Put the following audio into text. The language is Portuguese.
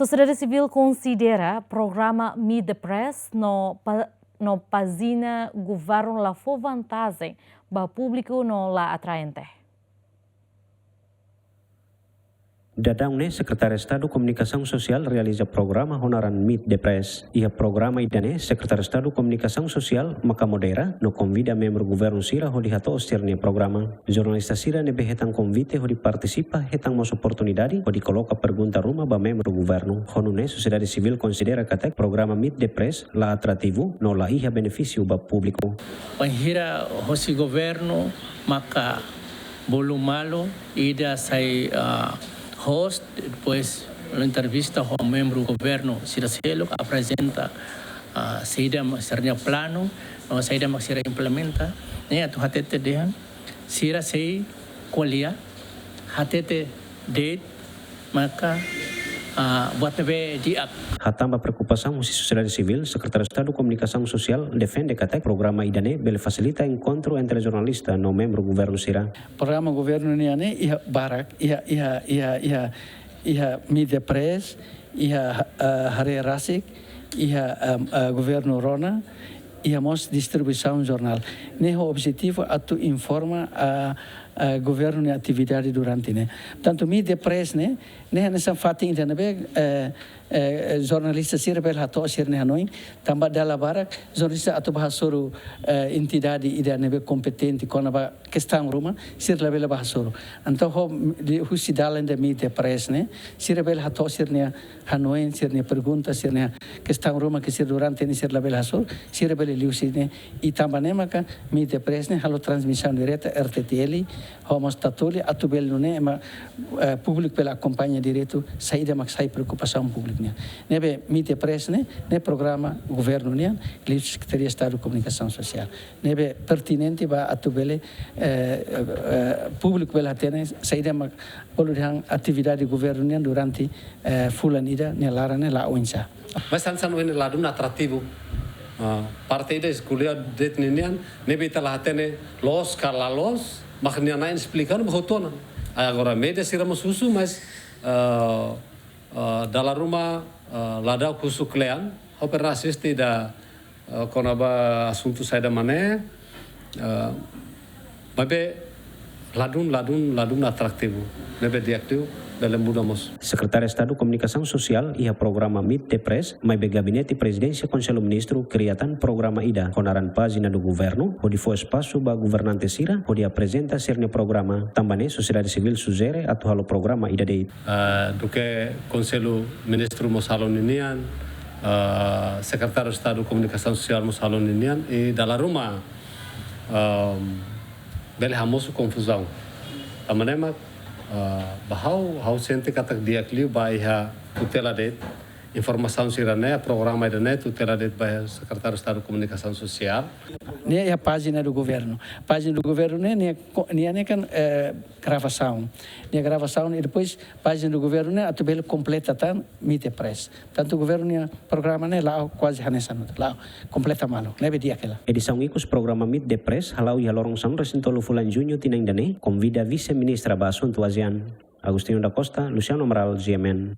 Sociedade civil considera programa Meet the Press no pazina governo la for vantagem ba público no la atraente. Dadang Secretário de Estado Comunicação Social realiza programa honoran Meet the Press. Ia programa idane Secretário de Estado Comunicação Social maka modera no convida membro governo Sira ho dihato ostirne programa. Jornalista Sira nebe hetang convite ho di participa hetang mos oportunidade ho di coloca pergunta rumah ba membro governo. Honune sociedade civil considera katek programa Meet the Press la atrativo no la iha benefício ba público. Panghira hosi governo maka bolo malo ida sai host, depois a entrevista com o membro do governo, Sira Cielo, apresenta a saída seria plano, a saída mas será implementa, né? Tu hatete dehan, Sira sei kolia, hatete date, maka buat nebe diak. Hatamba preocupação o sociedade civil, Secretário de Estado Comunicação Social defende que o programa idane bele facilita encontro entre jornalista no membro governo Sira. Programa governo niane ia barak ia media press ia hari rasik ia governo Rona ia mos distribuição jornal. Neho objetivo atu informa governo ni atividade durante ne. Tanto media press ne nessa fatin internet jornalista sirbel hato sirne hanoi tamba dala barak jornalista atau bahasuru entidade ida nebe kompetente kona ba questão ruma sirla bela bahasuru anto ho husi dalan de media press ne sirbel hato sirne hanoi sirne pergunta sirne questão ruma que sir durante ni sirla bela hasur sirbel liusi ne e tamba ne maka media press ne halo transmissão direta RTTL homos tatuli atu bel ne ma público pela acompanha direto saída mak sai preocupação pública. Nebe Meet the Press ne programa governo ne livre Secretaria de Estado de Comunicação Social. Nebe pertinente ba atubele público bela tene saída mak poluhan atividade governo ne durante fulanida ne lara ne la onça. Mas sansan wene ladun atrativo. Partai da escolha detenian nebe telah tene los kalalos maknya na explicar bahotona. Agora media siramos susu mas dalam rumah lada khusus klean operasi tidak konaba asunto saya da mana babe ladun atraktivo nebe diaktiu dalam mudamos. Secretário de Estado Comunicação Social ia programa Meet the Press, mai be gabinete presidência Conselho Ministro criatan programa ida honaran página do governo, onde foi espaço ba governante Sira, onde apresenta serne programa, também sociedade civil sugere atu halo programa ida dei. Duke Conselho Ministro mosalon inian, Secretário de Estado Comunicação Social mosalon inian e dalam rumah bele hamosu confusão. Tamanema bahau sente katak diakliu baiha tutela det informação sirane programa idane tutela det baiha Secretário de Estado de Comunicação Social. Ne é a página do governo. Página do governo ne kan gravação. Ne gravação e depois página do governo ne atubel completa tan Meet the Press. Tanto o governo ne programa ne lá quase hanesan lá completa malo. Ne bedia aquela. Edição ikut programa Meet the Press halau ia lorong sang resintolo fulan junho tinang dane convida vice-ministra ba assunto ASEAN Agostinho da Costa, Luciano Amaral, GMN.